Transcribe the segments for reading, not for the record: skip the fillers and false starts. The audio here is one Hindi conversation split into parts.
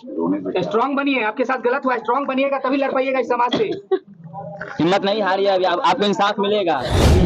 स्ट्रांग बनिए, आपके साथ गलत हुआ, स्ट्रांग बनिएगा तभी लड़ पाइएगा इस समाज से। हिम्मत नहीं हारिए, अभी आपको इंसाफ मिलेगा।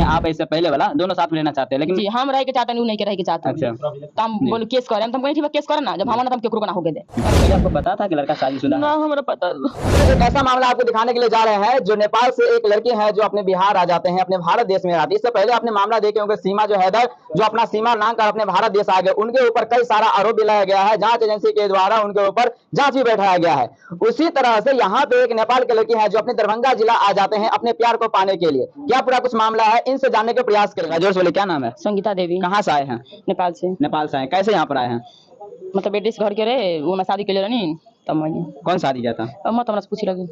आप ऐसे पहले वाला दोनों साथ में लेना चाहते हैं, लेकिन जी हम रह के चाहते नहीं, नहीं के रह के चाहते। अच्छा तो हम बोले केस करें, तुम कहीं केस करें ना, जब हमारा तुम केकरो ना हो गए। पहले आपको पता था कि लड़का शादीशुदा ना है? हमारा पता। एक ऐसा मामला आपको दिखाने के लिए जा रहे हैं जो नेपाल से एक लड़के हैं जो अपने बिहार आ जाते हैं, अपने भारत देश में आते हैं। इससे पहले आपने मामला देखे होंगे सीमा जो हैदर, जो अपना सीमा लांघकर अपने भारत देश आ गए, उनके ऊपर कई सारा आरोप भी लगाया गया है, जांच एजेंसी के द्वारा उनके ऊपर जांच भी बैठाया गया है। उसी तरह से यहाँ पे एक नेपाल के लड़की है जो अपने दरभंगा जिला आ जाते हैं अपने प्यार को पाने के लिए। क्या पूरा कुछ मामला है, इनसे जानने का प्रयास करेगा। जोर से बोले, क्या नाम है? संगीता देवी। कहाँ से आए हैं? नेपाल से। नेपाल से आए, कैसे यहाँ पर आए हैं? मतलब बेटे से घर के रहे, वो मैं शादी के लिए रहनी तब मैं। कौन शादी किया था? अब मत हमरा से पूछी लगी।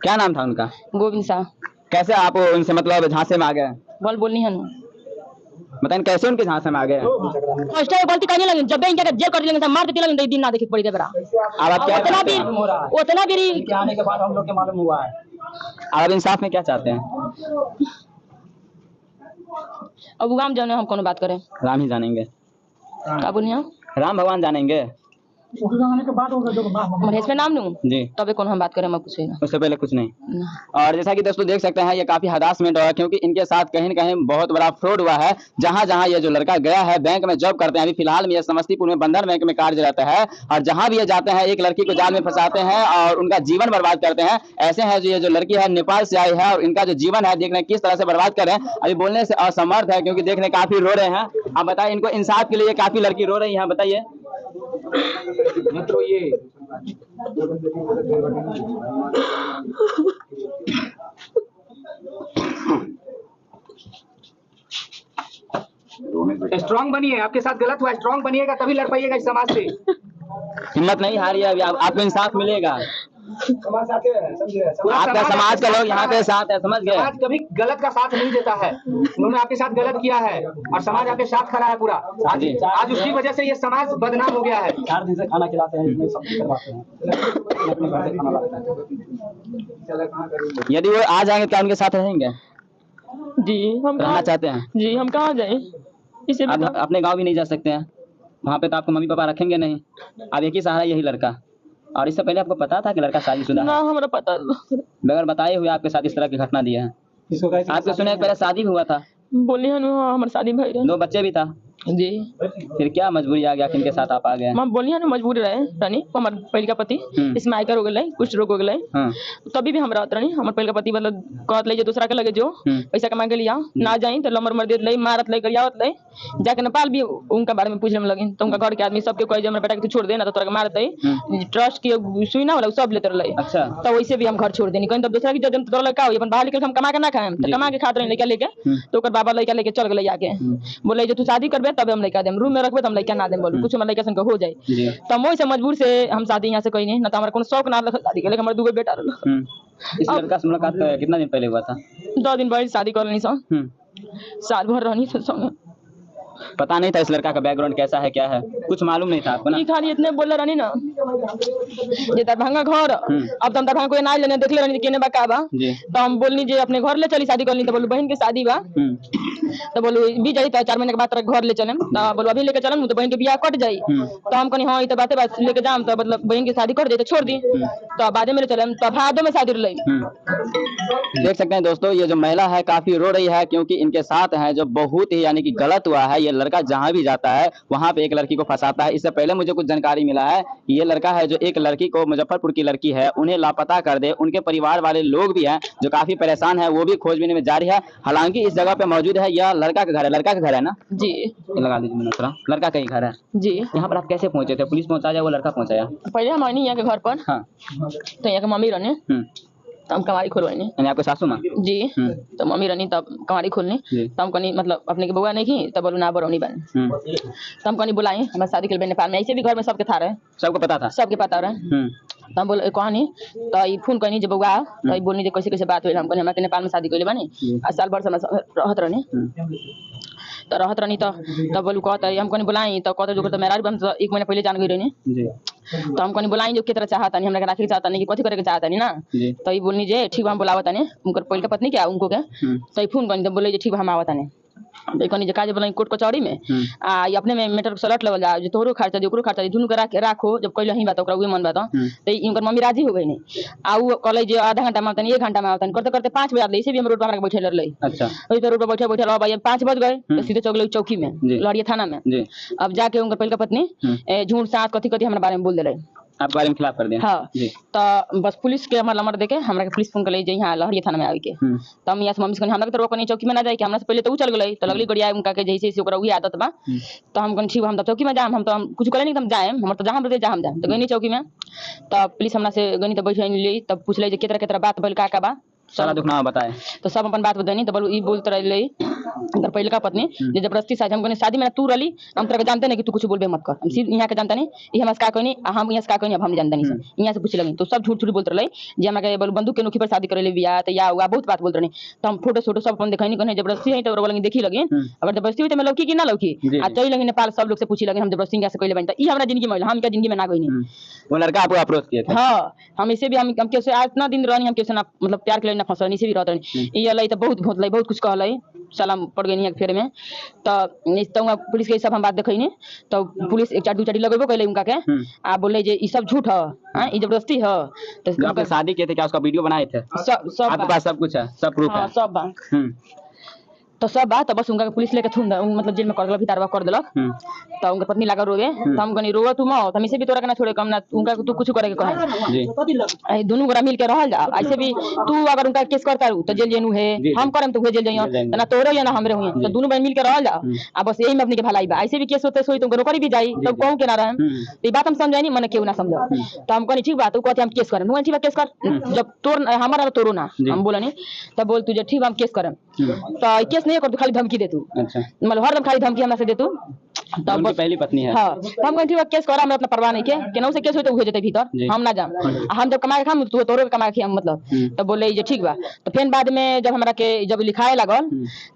क्या नाम था उनका? गोविंद शाह। कैसे आप उनसे मतलब झांसे में आ गए? बोलनी है बताइए कैसे उनके झांसे में आ गए? फर्स्ट टाइम गलती करने लगे, जब इनके जेल कर लेंगे मार देते लगे, दिन ना देखे पड़ी बड़ा। अब आप क्या उतना भी आने के बाद हम लोग के मालूम हुआ है। आप इंसाफ में क्या चाहते हैं? अब राम जाने हम कौन बात करें। राम ही जानेंगे। क्या बोलिए? राम भगवान जानेंगे। आने के बाद महेश में नाम लूं जी, तबे कौन हम बात करें, मैं कुछ उससे पहले कुछ नहीं। और जैसा कि दोस्तों देख सकते हैं ये काफी हरासमेंट हुआ, क्योंकि इनके साथ कहीं न कहीं बहुत बड़ा फ्रॉड हुआ है। जहां जहां ये जो लड़का गया है, बैंक में जॉब करते हैं, अभी फिलहाल में ये समस्तीपुर में बंधन बैंक में कार्यरत है, और जहां भी ये जाते हैं एक लड़की को जाल में फंसाते हैं और उनका जीवन बर्बाद करते हैं। ऐसे हैं जो ये जो लड़की है नेपाल से आई है और इनका जो जीवन है देखने किस तरह से बर्बाद कर रहे हैं। अभी बोलने से असमर्थ है क्योंकि देखने काफी रो रहे हैं। आप बताइए, इनको इंसाफ के लिए काफी लड़की रो रही है, बताइए। मित्रों ये स्ट्रांग बनिए, आपके साथ गलत हुआ, स्ट्रांग बनिएगा तभी लड़ पाइएगा इस समाज से। हिम्मत नहीं हारिए, अभी आपको इंसाफ मिलेगा। समाज आते हैं, समझे? आपका समाज का लोग यहाँ पे साथ है, समझ गए? समाज कभी गलत का साथ नहीं देता है। उन्होंने आपके साथ गलत किया है और समाज आपके साथ खड़ा है पूरा। आज उसकी वजह से ये समाज बदनाम हो गया है। 4 दिन से खाना खिलाते हैं, इसमें सब करवाते हैं, अपने घर से खाना लाते हैं। यदि वो आ जाएंगे क्या उनके साथ रहेंगे? जी हम रहना चाहते हैं? जी हम कहाँ जाए, इसे आप अपने गांव भी नहीं जा सकते हैं, वहाँ पे तो आपको मम्मी पापा रखेंगे नहीं। अब एक ही सहारा यही लड़का। और इससे पहले आपको पता था कि लड़का शादीशुदा ना है? हमारा पता। बगैर बताए हुए आपके साथ इस तरह की घटना दिया है। इसको कैसे आपके सुने पहले शादी भी हुआ था, बोलिए हमारे शादी भाई 2 बच्चे भी था, जी। फिर क्या मजबूरी आ गया कि इनके साथ आप आ गए? हम बोलिए ना मजबूरी रहे रानी, हमारे पहले का पति इसमें आयकर हो गए, कुछ रोग हो गए। हाँ। तभी भी हम रहते रही, हमारे पहले का पति मतलब कहत ले जो दूसरा के लगे जो पैसा कमा के लिया ना जाई तो लमर मर देत ले, मारत ले, गरियावत ले। जाके नेपाल भी उनका बारे में पूछने में लगी तो उनका घर के आदमी सबके कहे हमारे बेटा के तू छोड़ दे ना तो तोरा मारत है, ट्रस्ट के सुई ना वाला सब लेते रहे। अच्छा। तो वैसे भी हम घर छोड़ देनी कहीं, तब दूसरा की जब तोरा लड़का हो अपन बाहर निकल हम कमा के ना खाएं तो कमा के खाते रहे लड़का लेके, तो ओकर बाबा लड़का लेके चल गए जाके बोले जो तू शादी करबे तब हम लड़का देम, रूम में रखबे तो हम लड़का ना देम, बोलू कुछ हमारे लड़का संग हो जाए। तो हम वैसे मजबूर से हम शादी यहाँ से कोई नहीं ना, तो हमारा कोनो शौक ना शादी के, हमारे 2 बेटा रहे। इस लड़का से मुलाकात कितना दिन पहले हुआ था? 2 दिन बाद शादी कर लेनी साल भर रहनी संग। पता नहीं था इस लड़का का बैकग्राउंड कैसा है, क्या है, कुछ मालूम नहीं था आपको ना? खाली इतने बोल रहनी ना जे दरभंगा घर, अब तो हम दरभंगा कोई ना लेने देख ले रहनी केने बा का बा, तो हम बोलनी जे अपने घर ले चली शादी करनी, तो बोलू बहन के शादी बा, तो बोलू भी जाई तो 4 महीने के बाद तेरा घर ले चलम, तो बोलू अभी लेके चलम तो बहन के बियाह कट जाई, तो हम कहनी हां ई तो बातें बात लेके जाम, तो मतलब बहन की शादी कट जाई तो छोड़ दी, तो बाद में ले चलम, तो भादो में शादी रही। देख सकते हैं दोस्तों ये जो महिला है काफी रो रही है, क्योंकि इनके साथ है जो बहुत ही यानी कि गलत हुआ है। ये लड़का जहां भी जाता है वहां पे एक लड़की को फंसाता है। इससे पहले मुझे कुछ जानकारी मिला है, ये लड़का है जो एक लड़की को, मुजफ्फरपुर की लड़की है, उन्हें लापता कर दे। उनके परिवार वाले लोग भी हैं जो काफी परेशान है, वो भी खोजबीन में जारी है। हालांकि इस जगह पे मौजूद है यह लड़का का घर है। लड़का का घर है ना जी? लगा लीजिए मिनट, लड़का का ही घर है जी। यहाँ पर आप कैसे पहुंचे थे? पुलिस पहुंचाया, वो लड़का पहुंचाया? पहले हम आनी यहाँ के घर पर। हाँ। तो यहाँ के मम्मी रहने, तो हम कमारी खोलवानी। यानी आपके सासू माँ? जी। तो मम्मी रहनी तब कमारी खोलनी, तो हम कहीं मतलब अपने के बउआ नहीं की, तब बोलू ना बरौनी बन, तो हम कहीं बुलाई हमारे शादी के लिए नेपाल में। ऐसे भी घर में सबके था रहे, सबको पता रहे। तो हम बोले कहानी तो ई फोन करनी जब बउआ तो ई बोलनी जे कैसे कैसे बात हुई, हम कहनी हमारे नेपाल में शादी कइले बानी आ साल भर से रहत रहनी, तो रहत रहनी तो बोलू कहता हम कहनी बुलाई, तो कहता जो तो मेरा हम 1 महीना पहले जान गई रहनी, तो हम कहनी बुलाई जो के तरह चाहता नहीं, हमरा राखे चाहता नहीं कि कथी करे के चाहता नहीं ना, तो ई बोलनी जे ठीक हम बुलावत नहीं, उनकर पहले पत्नी क्या उनको के, तो ई फोन करनी तो बोले जे ठीक हम आवत नहीं, कनी जे काज बोला कोर्ट कचहरी में आ ई अपने में मैटर सलट लेवल जा जे तोरो खर्चा जे ओकरो खर्चा दुनु के राखो जब कहले ही बात ओकरा उहे मन बात त इनकर मम्मी राजी हो गई नहीं आ उ कहले जे आधा घंटा में आवतन 1 घंटा में आवतन करते करते 5 बजे आले इसे भी हम रोड पर हमरा के बैठे रहले। अच्छा ओई तो रोड पर बैठे बैठे भाई 5 बज गए तो सीधे चौक चौकी में लड़िया थाना में अब जाके उनकर पहले पत्नी झूठ साथ कथी कथी हमरा बारे में बोल देले आप बारे में खिलाफ कर दिया। हाँ तो बस पुलिस के हमारा नंबर देके हमरा के पुलिस फोन कर जे यहाँ लहरिया थाना में आवे के तो हम यहाँ से मम्मी से हमरा के तो रोकनी चौकी में ना जाए कि हमरा से पहले तो उ चल गई तो लगली गड़िया उनका के जैसे ओकरा उही आदत बा तो हम ठीक हम चौकी में जाम हम तो कुछ करे नहीं हम जाए हम तो जहां बजे जाम जाम तो गनी चौकी में तो पुलिस हमरा से गनी तो बैठ ली तब पूछले जे केतरा बात बोल का बा सारा दुख ना बताए तो सब अपन बात बतानी तो ई बोलते रहे इधर पहले का पत्नी जे जबरदस्ती शादी हम शादी में तू रही हम तेरे जानते नहीं कि तू कुछ बोलबे मत कर हम सीधे यहाँ के जानता नहीं ये हम का कहनी हम यहाँ से का कहनी अब हम जानता नहीं यहाँ से पूछ लगी तो सब झूठ झूठ बोलते रहे जे हमरा के बंदूक के नोकी पर शादी करे ले बिया तो या हुआ बहुत बात बोलते रहे तो हम फोटो फोटो सब अपन देखनी कहनी जबरदस्ती है तो लगी देखी लगी अगर जबरदस्ती हुई तो मैं लौकी कि ना लौकी आ चली लगी नेपाल सब लोग से पूछी लगी हम जबरदस्ती से कहले बनी तो ई हमरा जिंदगी में हम क्या जिंदगी में ना गई नहीं वो लड़का आपको अप्रोच किया था। हाँ हम इसे भी हम कैसे आज इतना दिन रहनी हम कैसे ना मतलब प्यार के लिए ना फंसनी इसे भी रहते ये लई तो बहुत भोतलई बहुत कुछ कहलई सलाम पड़ गई नहीं फेर में तो पुलिस के सब हम बात देखनी तो पुलिस एक चार दू चाटी लगेबो कहले उनका के आ बोले जे ई सब झूठ है हां ई जबरदस्ती है तो आपने शादी किए थे क्या उसका वीडियो बनाए थे सब आपके पास सब कुछ है सब प्रूफ है सब बा तो सब बात तो बस उनका पुलिस लेके थून मतलब जेल में कर दिलक भितरवा कर दिलक तो उनका पत्नी लगा रोवे तो हम कनी रोवा तू मत हम इसे भी तोरा के ना छोड़े कम ना उनका तू कुछ करे के कहे जी दोनों गोरा मिल के रहल जा ऐसे भी तू अगर उनका केस करता रहू तो जेल जेनू है हम करम तो हुए जेल जइयो ना तोरे या ना हमरे हुए तो दोनों बहन मिल के रहल जा आ बस यही में अपनी के भलाई बा ऐसे भी केस होते सोई तो नौकरी भी जाई तब कहूं के ना रहे तो ई बात हम समझाई नहीं मने केहू ना समझो तो हम कनी ठीक बात तू कहते हम केस करम ठीक बा केस कर जब तोर हमारा तोरो ना हम बोलनी तब बोल तू जे ठीक हम केस करम तो केस नहीं कर तू खाली धमकी दे तू अच्छा मतलब हरदम खाली धमकी हमरा से दे तू तब पहली पत्नी है। हां तो हम कहीं केस करा हम अपना परवाह नहीं के केनहू से केस होते हुए जते भीतर हम ना जाम हम जब कमाए खाम तू तोरो कमाए खी हम मतलब तब बोले जे ठीक बा तो फिर बाद में जब हमरा के जब लिखाए लागल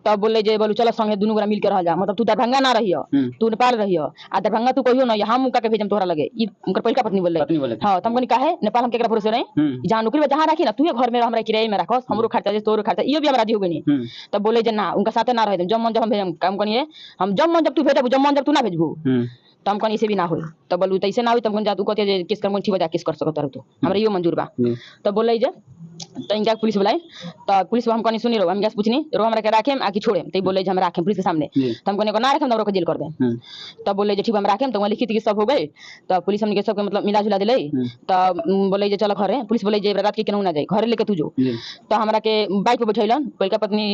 तब बोले जे बोलू चलो संगे दुनु गोरा मिल के रह जा मतलब तू दरभंगा ना रहियो तू नेपाल रहियो आ दरभंगा तू कहियो ना हम उनका के भेजम तोरा लगे ई उनकर पहिलका पत्नी बोले हां त हम कनी काहे नेपाल हम केकरा भरोसे नहीं जहां नौकरी में जहां राखी ना तू घर में हमरा किराए में राखो हमरो खर्चा जे तोरो खर्चा इयो भी हम राजी हो गनी तब बोले जे ना उनका साथे ना रह जब मन जब हम भेजम काम कनिए हम जब मन जब तू भेजबू जब मन जब तू ना भेजबू तो हम कहीं से भी ना हो तो बोलू तो ऐसे ना हो तो हम जा तू कहते केस कर ठीक बजा केस कर सकत रह तू हमरा यो मंजूर बा तो बोले जे तो इनका पुलिस बुलाई तो पुलिस हम कहीं सुनी रो हम गैस पूछनी रो हमरा के राखेम आ कि छोड़ेम तो बोले जे हम राखेम पुलिस के सामने तो हम कहीं को ना राखेम तो जेल कर दे तो बोले जे ठीक हम राखेम तो वहां लिखित के सब हो गए तो पुलिस हमने के सब मतलब मिला जुला दिले तो बोले जे चलो घरे पुलिस बोले जे रात के केनहू ना जाए घरे लेके तू जो तो हमरा के बाइक पे बैठैलन पहिलका पत्नी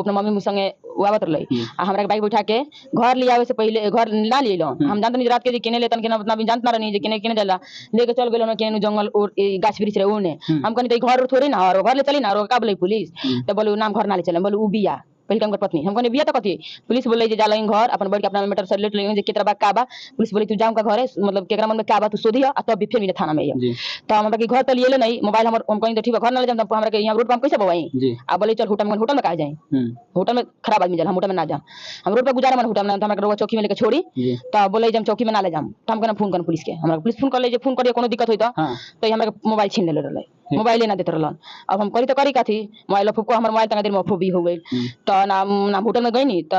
अपना मम्मी मुंह संगे आवत रहले आ हमरा के बाइक बैठा के घर ले आवे से पहले घर ना ले लो हम जानत नहीं रात के केने लेतन केना उतना भी जानत ना रहनी जे केने केने जाला लेके चल गेलो केने जंगल और गाछ वृक्ष रहे ओने हम कनी तो घर थोड़ी ना और घर ले चली ना और का बोले पुलिस तो बोलू नाम घर ना ले चले बोलू उ बिया पहले हमर पत्नी हम कनी बिया तो कथी पुलिस बोले जे जाला घर अपन बैठ के अपना मीटर से लेट ले जे केतरा बा का बा पुलिस बोले तू जाऊं का घरे मतलब केकरा मन में का बा तू सोधिया आ तब फिर मिले थाना में ये तो हमरा के घर तो लिए नहीं मोबाइल हमर हम कहीं तो ठीक घर ना ले जाम तो हमरा के यहां रोड पर हम कैसे बवाई आ बोले चल होटल में का जाए होटल में खराब आदमी जाला हम होटल में ना जाम हम रोड पर गुजारा मन होटल में हमरा के रोवा चौकी में लेके छोड़ी तो बोले जम चौकी में ना ले जाम तो हम कना फोन कर पुलिस के हमरा पुलिस फोन कर ले जे फोन करिए कोनो दिक्कत होई तो हमरा के मोबाइल छीन ले रहले मोबाइल ना देते रहलन अब हम करी तो करी काथी मोबाइल फुको हमर मोबाइल तना देर में फुबी हो गई तो ना होटल में गई नी तो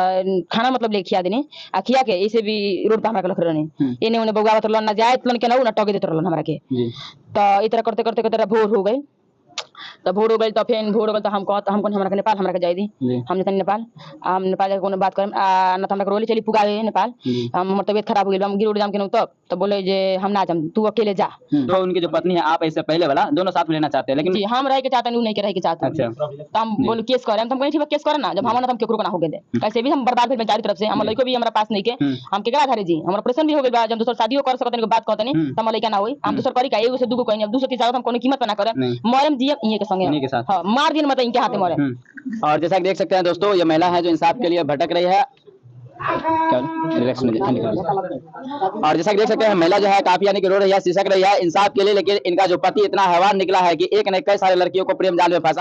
खाना मतलब ले खिया देनी आ खिया के ऐसे भी रोड पे हमरा के लख रहनी एने ओने बगावत रहलन ना जाए तलन के ना टगे देते रहलन हमरा के तो इतना करते करते करते भोर हो गई तो भोर हो गई तो फिर भोर हो गई तो हम कहत हम हमरा के नेपाल हमरा के जाई दी हम जतन नेपाल हम नेपाल जाके कोनो बात करम आ न त हमरा के रोली चली पुगावे नेपाल हमर तबीयत खराब हो गेल हम गिरोड जाम के तो बोले जे हम ना जाम तू अकेले जा तो उनकी जो पत्नी है आप ऐसे पहले वाला दोनों साथ में लेना चाहते हैं लेकिन जी हम रह के चाहते नहीं के रह के चाहते अच्छा तो हम बोल केस करे हम कहीं ठीक केस करे ना जब हम ना हम केकरो ना हो गए कैसे भी हम बर्बाद भेल चारी तरफ से हम लइको भी हमरा पास नहीं के हम केकरा घरे जी हमर ऑपरेशन भी हो गेल बा जब दूसर शादियो कर सकत नहीं बात कहत नहीं त हम लइका ना होई हम दूसर करी का एगो से दूगो कहीं अब दूसर तीसरा हम कोनो कीमत ना करे मरम जी इहे के संगे हां मार दिन मत इनके हाथे मरे और जैसा कि देख सकते हैं दोस्तों ये महिला है जो इंसाफ के लिए भटक रही है और जैसा कि देख सकते हैं महिला जो है काफी यानी कि रो रही है सिसक रही है इंसाफ के लिए लेकिन इनका जो पति इतना हैवान निकला है कि एक न कई सारे लड़कियों को प्रेम जाल में फंसा